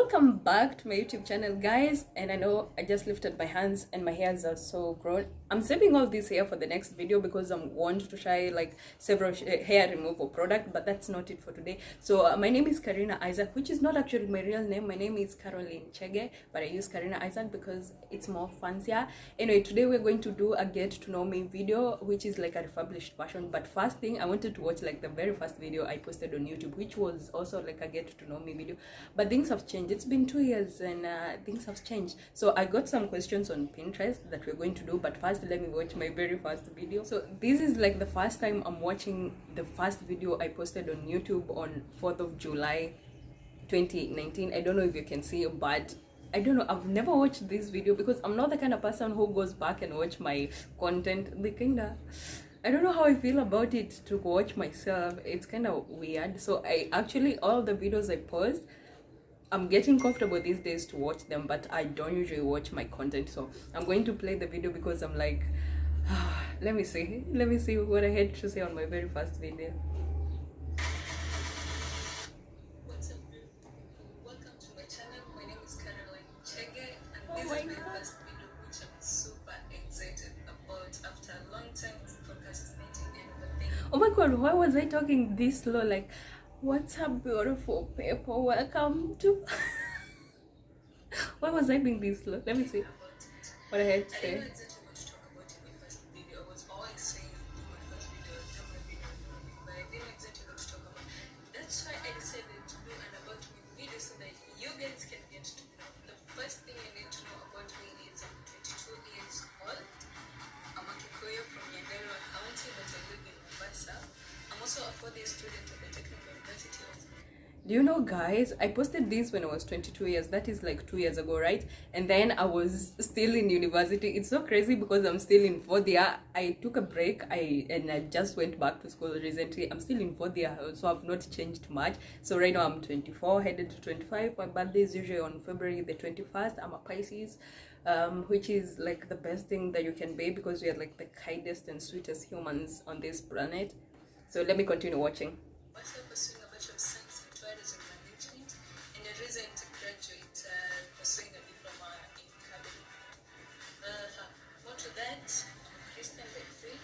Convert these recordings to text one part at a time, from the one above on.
Welcome back to my YouTube channel, guys. And I know I just lifted my hands and my hairs are so grown. I'm saving all this hair for the next video because I want to try like several hair removal product, but that's not it for today. So my name is Karina Isaac, which is not actually my real name. My name is Caroline Chege, but I use Karina Isaac because it's more fancier. Anyway, today we're going to do a get to know me video, which is like a republished version. But first thing, I wanted to watch like the very first video I posted on YouTube, which was also like a get to know me video. But things have changed. It's been 2 years and things have changed. So I got some questions on Pinterest that we're going to do, but first let me watch my very first video. So this is like the first time I'm watching the first video I posted on YouTube on 4th of July 2019. I don't know if you can see, but I don't know, I've never watched this video because I'm not the kind of person who goes back and watch my content. I don't know how I feel about it to watch myself. It's kind of weird. So I actually, all the videos I post, I'm getting comfortable these days to watch them, but I don't usually watch my content. So I'm going to play the video because I'm like, let me see what I had to say on my very first video. What's up, dude? Welcome to my channel. My name is Caroline Chege, and this is my first video, which I'm super excited about after a long time of procrastinating and overthinking. Oh my god, why was I talking this slow? Like, what's up, beautiful people? Welcome to why was I being this slow? Let me see what I had to I say. didn't know exactly what to talk about in my first video. I was always saying do my first video, do my video, but I didn't know exactly what to talk about. That's why I decided to do an about me video so that you guys can get to know. The first thing you need to know about me is I'm 22 years old. I'm a Kikuyu from Nyandarua County, but I live in Mombasa. I'm also a fourth-year student at the Technical University of. Do you know, guys, I posted this when I was 22 years. That is like 2 years ago, right? And then I was still in university. It's so crazy because I'm still in 4th year. I took a break and I just went back to school recently. I'm still in 4th year, so I've not changed much. So right now I'm 24, headed to 25. My birthday is usually on February the 21st. I'm a Pisces, which is like the best thing that you can be because we are like the kindest and sweetest humans on this planet. So let me continue watching. Also pursuing a Bachelor of Science in Tourism Management, and a recent graduate pursuing a diploma in cabin. More to that, I'm a Christian by faith.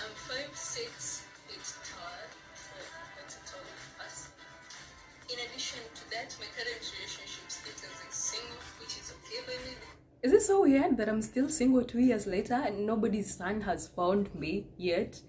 I'm 5'6" feet tall, so I'm quite a tall person. In addition to that, my current relationship status is single, which is okay by me. Is it so weird that I'm still single 2 years later and nobody's son has found me yet?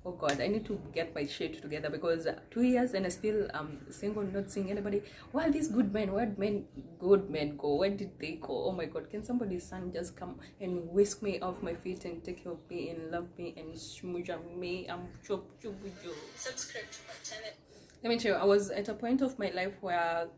Oh god, I need to get my shit together because 2 years and I still single, not seeing anybody. Where are these good men? Where did good men go? Where did they go? Oh my god, can somebody's son just come and whisk me off my feet and take care of me and love me and smooch me? Subscribe to my channel. Let me tell you, I was at a point of my life where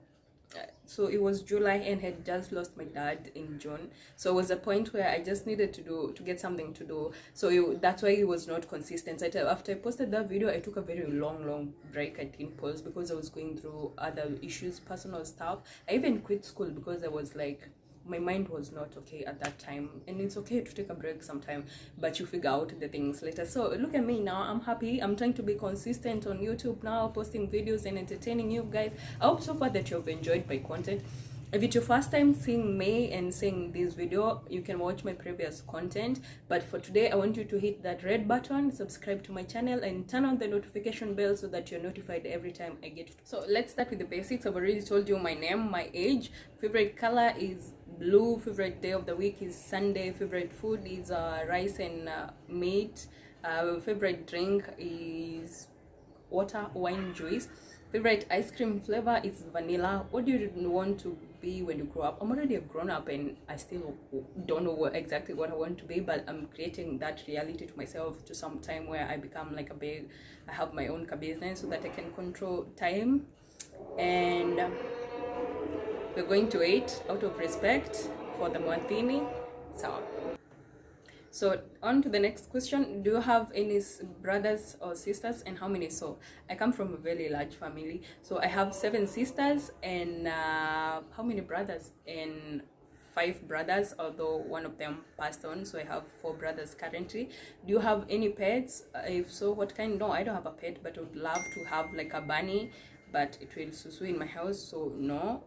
so it was July and had just lost my dad in June. So it was a point where I just needed to get something to do. So that's why it was not consistent. After I posted that video, I took a very long break. I didn't post because I was going through other issues, personal stuff. I even quit school because I was like, my mind was not okay at that time, and it's okay to take a break sometime, but you figure out the things later. So look at me now, I'm happy. I'm trying to be consistent on YouTube now, posting videos and entertaining you guys. I hope so far that you've enjoyed my content. If it's your first time seeing me and seeing this video, you can watch my previous content, but for today I want you to hit that red button, subscribe to my channel, and turn on the notification bell so that you're notified every time I get. So let's start with the basics. I've already told you my name, my age, favorite color is blue, favorite day of the week is Sunday, favorite food is rice and meat, favorite drink is water, wine, juice, favorite ice cream flavor is vanilla. What do you want to be when you grow up? I'm already a grown-up and I still don't know exactly what I want to be, but I'm creating that reality to myself to some time where I become like I have my own business so that I can control time. And we're going to eat out of respect for the Mwanthini. So on to the next question. Do you have any brothers or sisters, and how many? So I come from a very large family, so I have 7 sisters and how many brothers? And 5 brothers, although one of them passed on, so I have 4 brothers currently. Do you have any pets? If so, what kind? No, I don't have a pet, but I would love to have like a bunny, but it will susu in my house, so no.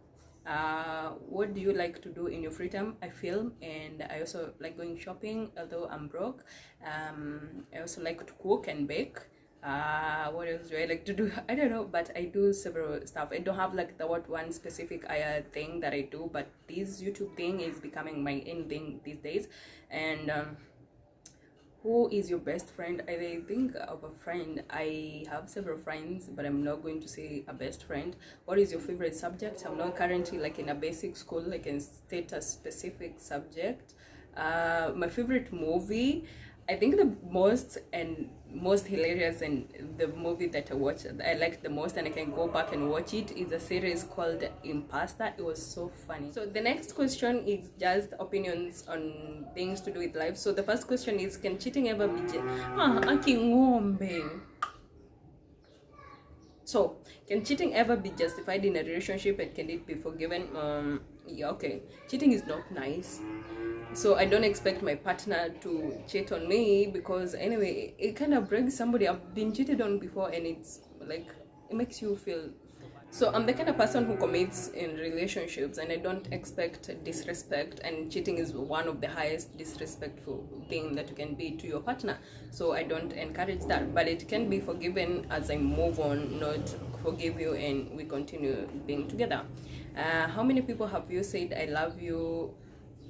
What do you like to do in your free time? I film, and I also like going shopping, although I'm broke. I also like to cook and bake. What else do I like to do? I don't know, but I do several stuff. I don't have like the one specific thing that I do, but this YouTube thing is becoming my in thing these days. And who is your best friend? I think of a friend. I have several friends, but I'm not going to say a best friend. What is your favorite subject? I'm not currently like in a basic school, like in state a specific subject. My favorite movie, I think the most hilarious and the movie that I liked the most, and I can go back and watch it, is a series called Impasta. It was so funny. So the next question is just opinions on things to do with life. So the first question is, can cheating ever be So, can cheating ever be justified in a relationship, and can it be forgiven? Yeah, okay. Cheating is not nice. So I don't expect my partner to cheat on me, because anyway, it kind of breaks somebody. I've been cheated on before, and it's like, it makes you feel. So I'm the kind of person who commits in relationships, and I don't expect disrespect, and cheating is one of the highest disrespectful thing that you can be to your partner. So I don't encourage that, but it can be forgiven as I move on, not forgive you and we continue being together. How many people have you said I love you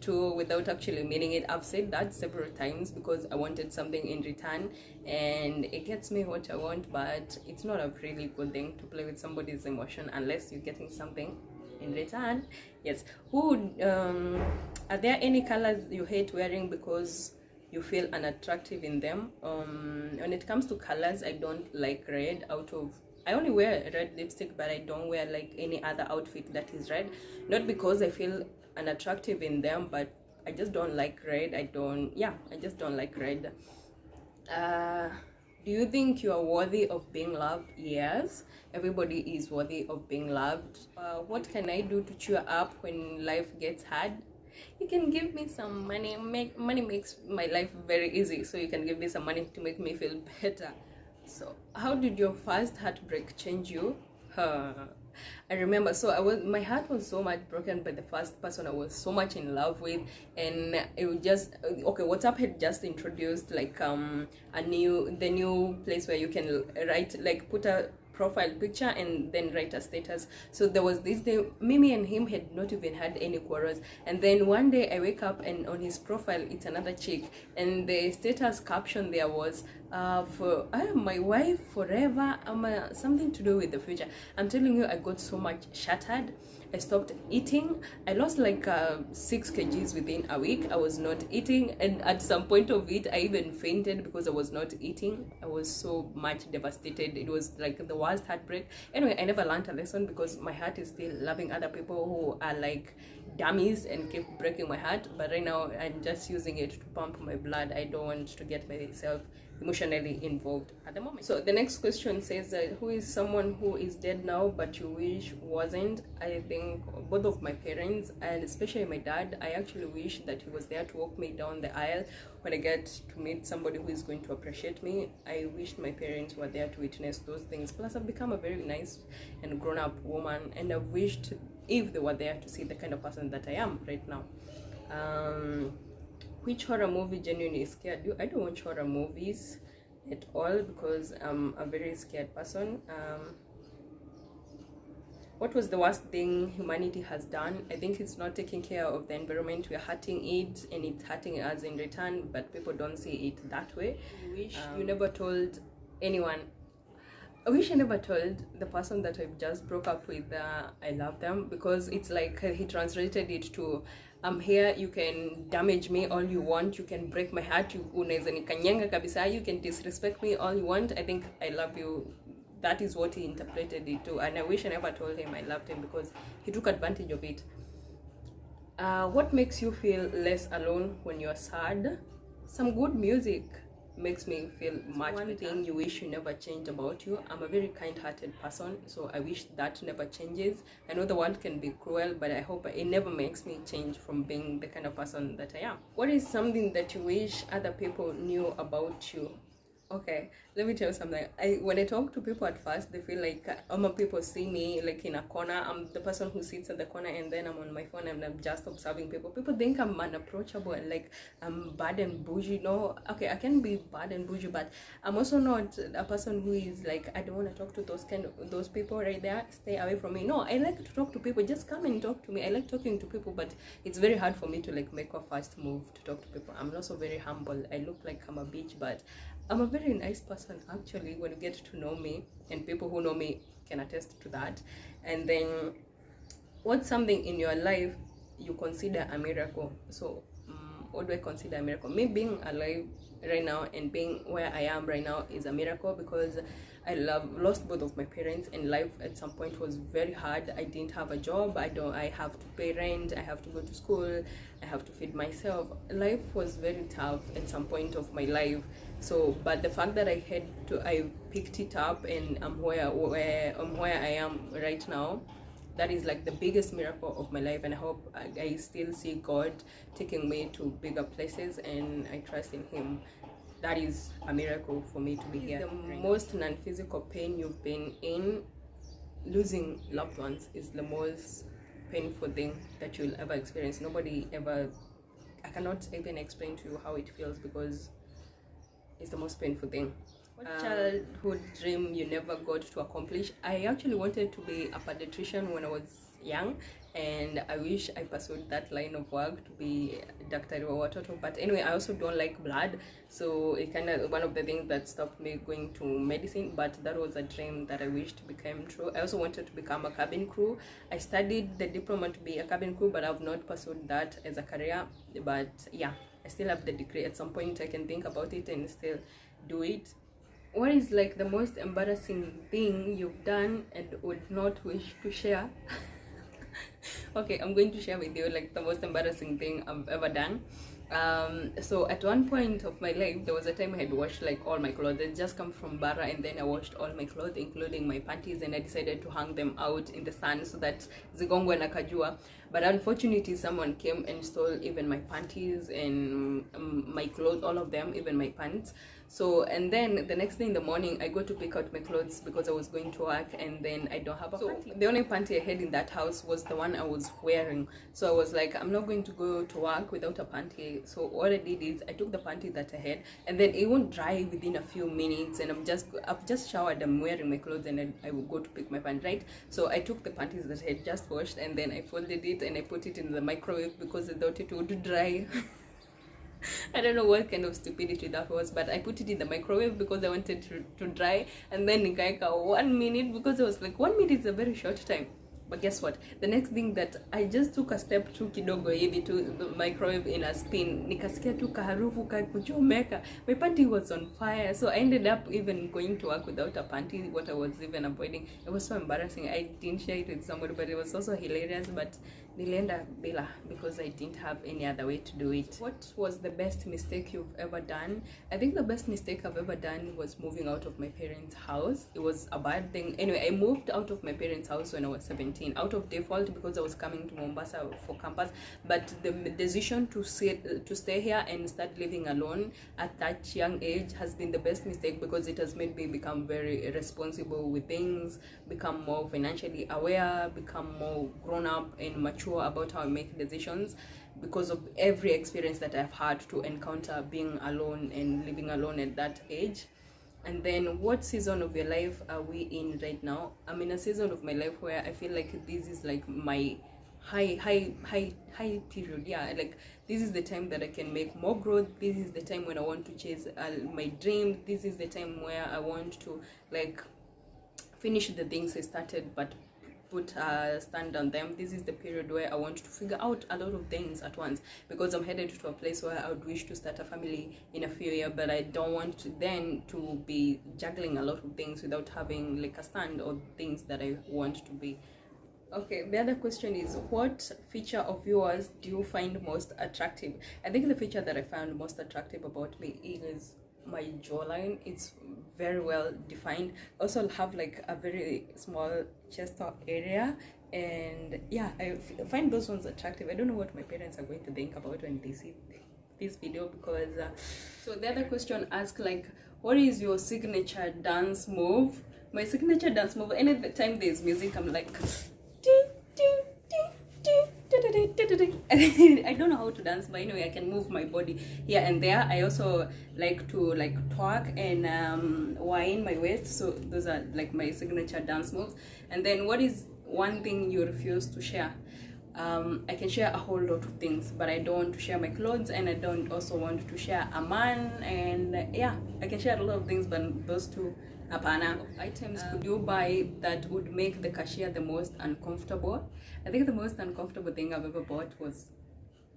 to without actually meaning it? I've said that several times because I wanted something in return, and it gets me what I want, but it's not a really good thing to play with somebody's emotion unless you're getting something in return. Yes. Are there any colors you hate wearing because you feel unattractive in them? When it comes to colors, I don't like red. I only wear red lipstick, but I don't wear like any other outfit that is red. Not because I feel unattractive in them, but I just don't like red. I just don't like red. Do you think you are worthy of being loved? Yes, everybody is worthy of being loved. What can I do to cheer up when life gets hard? You can give me some money. Money makes my life very easy, so you can give me some money to make me feel better. So how did your first heartbreak change you? I remember, my heart was so much broken by the first person I was so much in love with, and it was just okay. WhatsApp had just introduced like the new place where you can write, like put a profile picture and then write a status. So there was this day, Mimi and him had not even had any quarrels, and then one day I wake up and on his profile it's another chick, and the status caption there was for my wife forever, something to do with the future. I'm telling you, I got so much shattered. I stopped eating. I lost like 6 kgs within a week. I was not eating, and at some point of it I even fainted because I was not eating. I was so much devastated. It was like the worst heartbreak. Anyway, I never learned a lesson because my heart is still loving other people who are like dummies and keep breaking my heart. But right now I'm just using it to pump my blood. I don't want to get myself emotionally involved at the moment. So the next question says that who is someone who is dead now but you wish wasn't? I think both of my parents, and especially my dad. I actually wish that he was there to walk me down the aisle when I get to meet somebody who is going to appreciate me. I wished my parents were there to witness those things. Plus I've become a very nice and grown-up woman, and I've wished if they were there to see the kind of person that I am right now. Which horror movie genuinely scared you? I don't watch horror movies at all because I'm a very scared person. What was the worst thing humanity has done? I think it's not taking care of the environment. We're hurting it and it's hurting us in return, but people don't see it that way. I wish you never told anyone. I wish I never told the person that I've just broke up with I love them, because it's like he translated it to I'm here, you can damage me all you want, you can break my heart, you can disrespect me all you want. I think I love you, that is what he interpreted it to, and I wish I never told him I loved him because he took advantage of it. What makes you feel less alone when you're sad? Some good music makes me feel much better. One thing you wish you never changed about you. I'm a very kind-hearted person, so I wish that never changes. I know the world can be cruel, but I hope it never makes me change from being the kind of person that I am. What is something that you wish other people knew about you? Okay, let me tell you something. When I talk to people at first, they feel like people see me like in a corner. I'm the person who sits at the corner, and then I'm on my phone and I'm just observing people. People think I'm unapproachable and like I'm bad and bougie. No, okay, I can be bad and bougie, but I'm also not a person who is like I don't want to talk to those people right there. Stay away from me. No, I like to talk to people. Just come and talk to me. I like talking to people, but it's very hard for me to like make a first move to talk to people. I'm also very humble. I look like I'm a bitch, but I'm a very nice person actually when you get to know me, and people who know me can attest to that. And then, what's something in your life you consider a miracle? So, what do I consider a miracle? Me being alive right now and being where I am right now is a miracle because lost both of my parents, and life at some point was very hard. I didn't have a job. I have to pay rent. I have to go to school. I have to feed myself. Life was very tough at some point of my life. So, but the fact that I picked it up and I'm where I am right now, that is like the biggest miracle of my life, and I hope I still see God taking me to bigger places, and I trust in Him. That is a miracle for me to be here. The most non-physical pain you've been in, losing loved ones, is the most painful thing that you'll ever experience. Nobody ever, I cannot even explain to you how it feels because it's the most painful thing. What childhood dream you never got to accomplish? I actually wanted to be a pediatrician when I was young, and I wish I pursued that line of work to be Dr. Watoto. But anyway, I also don't like blood, so it kind of one of the things that stopped me going to medicine. But that was a dream that I wished became true. I also wanted to become a cabin crew. I studied the diploma to be a cabin crew, but I've not pursued that as a career. But yeah, I still have the degree. At some point I can think about it and still do it. What is like the most embarrassing thing you've done and would not wish to share? Okay, I'm going to share with you like the most embarrassing thing I've ever done. So at one point of my life, there was a time I had washed like all my clothes. I just come from Bara, and then I washed all my clothes, including my panties, and I decided to hang them out in the sun so that zigongwe na kajua. But unfortunately, someone came and stole even my panties and my clothes, all of them, even my pants. So, and then the next day in the morning, I go to pick out my clothes because I was going to work, and then I don't have a panty. The only panty I had in that house was the one I was wearing. So I was like, I'm not going to go to work without a panty. So what I did is I took the panty that I had, and then it won't dry within a few minutes, and I've just showered, I'm wearing my clothes, and then I will go to pick my panty, right? So I took the panties that I had just washed, and then I folded it and I put it in the microwave because I thought it would dry. I don't know what kind of stupidity that was, but I put it in the microwave because I wanted to dry, and then nikaeka 1 minute because I was like 1 minute is a very short time. But guess what? The next thing that I just took a step tu kidogo hivi to the microwave in a spin, nikasikia tu kaharufu kuchomeka. My panty was on fire, so I ended up even going to work without a panty, what I was even avoiding. It was so embarrassing. I didn't share it with somebody, but it was also hilarious. But nilienda bila because I didn't have any other way to do it. What was the best mistake you've ever done? I think the best mistake I've ever done was moving out of my parents' house. It was a bad thing. Anyway, I moved out of my parents' house when I was 17, out of default because I was coming to Mombasa for campus. But the decision to stay here and start living alone at that young age has been the best mistake because it has made me become very responsible with things, become more financially aware, become more grown up and mature about how I make decisions because of every experience that I've had to encounter being alone and living alone at that age. And then, what season of your life are we in right now? I'm in a season of my life where I feel like this is like my high period. Yeah, like this is the time that I can make more growth. This is the time when I want to chase my dream. This is the time where I want to like finish the things I started but put a stand on them. This is the period where I want to figure out a lot of things at once because I'm headed to a place where I would wish to start a family in a few years, but I don't want to then to be juggling a lot of things without having like a stand or things that I want to be. Okay, the other question is, what feature of yours do you find most attractive? I think the feature that I found most attractive about me is my jawline. It's very well defined. Also have like a very small chest area, and yeah, I find those ones attractive. I don't know what my parents are going to think about when they see this video because so the other question asks like, what is your signature dance move? My signature dance move, any time there's music, I'm like, I don't know how to dance, but anyway, I can move my body here and there. I also like to like twerk and whine my waist. So those are like my signature dance moves. And then what is one thing you refuse to share? I can share a whole lot of things, but I don't want to share my clothes, and I don't also want to share a man. And yeah, I can share a lot of things, but those two, apana. Items could you buy that would make the cashier the most uncomfortable? I think the most uncomfortable thing I've ever bought was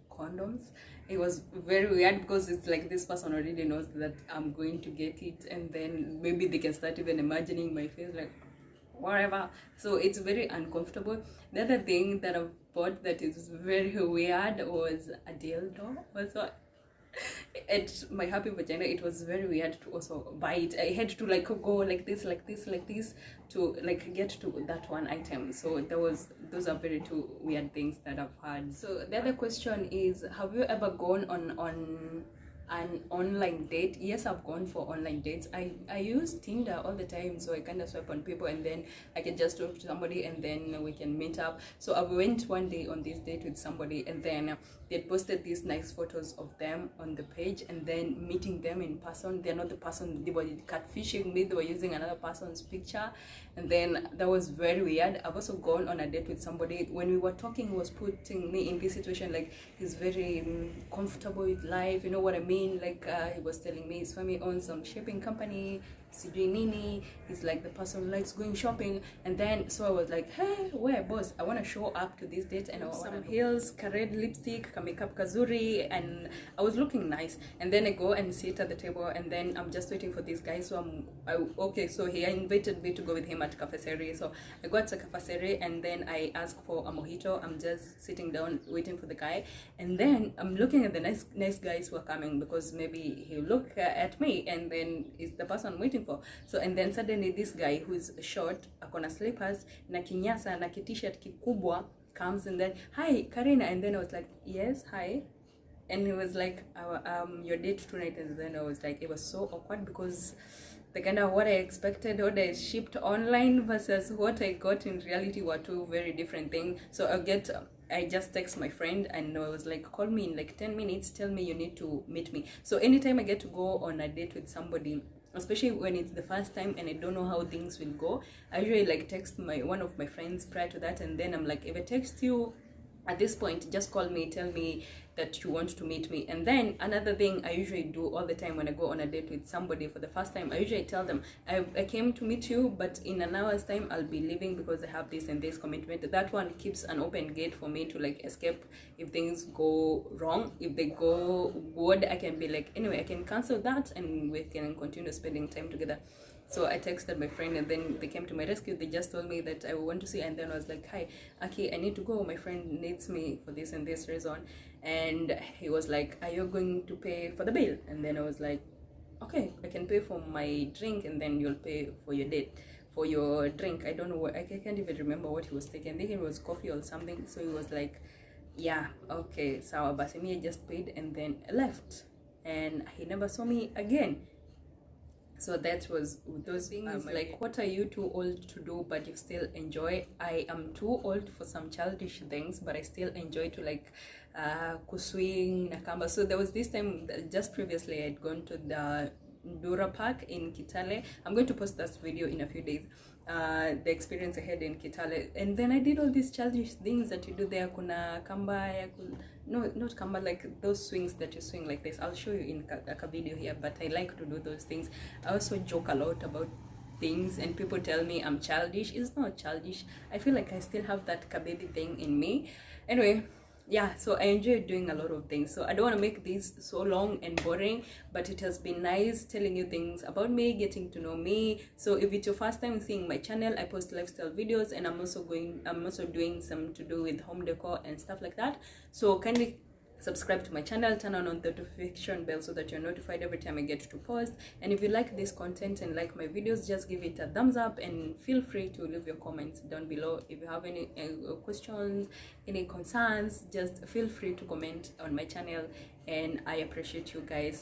condoms. It was very weird because it's like this person already knows that I'm going to get it, and then maybe they can start even imagining my face, like whatever. So it's very uncomfortable. The other thing that I've bought that is very weird was a dildo. Also, at my happy vagina, it was very weird to also buy it. I had to like go like this to like get to that one item. So those are very two weird things that I've had. So the other question is, have you ever gone on an online date? Yes, I've gone for online dates. I use Tinder all the time, so I kind of swipe on people and then I can just talk to somebody and then we can meet up. So I went one day on this date with somebody, and then they posted these nice photos of them on the page, and then meeting them in person, they're not the person. They were catfishing me, they were using another person's picture, and then that was very weird. I've also gone on a date with somebody. When we were talking, he was putting me in this situation like he's very comfortable with life, you know what I mean? Like he was telling me his family owns some shipping company, sijui nini. He's like the person who likes going shopping. And then so I was like, hey, where boss, I want to show up to this date, and I want some heels, red lipstick, makeup kazuri, and I was looking nice. And then I go and sit at the table, and then I'm just waiting for this guy. So okay, so he invited me to go with him at Cafe Seri. So I go to Cafe Seri, and then I ask for a mojito. I'm just sitting down waiting for the guy, and then I'm looking at the nice guys who are coming, because maybe he'll look at me, and then it's the person I'm waiting for. So and then suddenly this guy who's short, akona slippers na kinyasa na t-shirt kikubwa comes, and then, hi Karina, and then I was like, yes, hi. And he was like, your date tonight. And then I was like, it was so awkward, because the kind of what I expected, what I shipped online versus what I got in reality were two very different things. So I just text my friend, and I was like, call me in like 10 minutes, tell me you need to meet me. So anytime I get to go on a date with somebody, especially when it's the first time and I don't know how things will go, I usually like text one of my friends prior to that, and then I'm like, if I text you at this point, just call me, tell me that you want to meet me. And then another thing I usually do all the time when I go on a date with somebody for the first time, I usually tell them, I came to meet you, but in an hour's time I'll be leaving because I have this and this commitment. That one keeps an open gate for me to like escape if things go wrong. If they go good, I can be like, anyway, I can cancel that and we can continue spending time together. So I texted my friend, and then they came to my rescue. They just told me that I want to see, and then I was like, hi, Aki, I need to go. My friend needs me for this and this reason. And he was like, are you going to pay for the bill? And then I was like, okay, I can pay for my drink, and then you'll pay for your date, for your drink. I don't know what, I can't even remember what he was taking. I think it was coffee or something. So he was like, yeah, okay, so Basimi just paid and then left, and he never saw me again. So that was those things. Like, what are you too old to do but you still enjoy? I am too old for some childish things, but I still enjoy to like kuswing nakamba. So there was this time just previously I'd gone to the Dura Park in Kitale. I'm going to post that video in a few days. The experience I had in Kitale, and then I did all these childish things that you do there. Kuna kamba, no, not kamba, like those swings that you swing like this. I'll show you in a video here, but I like to do those things. I also joke a lot about things, and people tell me I'm childish. It's not childish. I feel like I still have that kababy thing in me. Anyway, yeah, so I enjoy doing a lot of things. So I don't want to make this so long and boring, but it has been nice telling you things about me, getting to know me. So if it's your first time seeing my channel, I post lifestyle videos, and I'm also doing some to do with home decor and stuff like that. So kindly subscribe to my channel, turn on the notification bell so that you're notified every time I get to post. And if you like this content and like my videos, just give it a thumbs up, and feel free to leave your comments down below. If you have any questions, any concerns, just feel free to comment on my channel, and I appreciate you guys.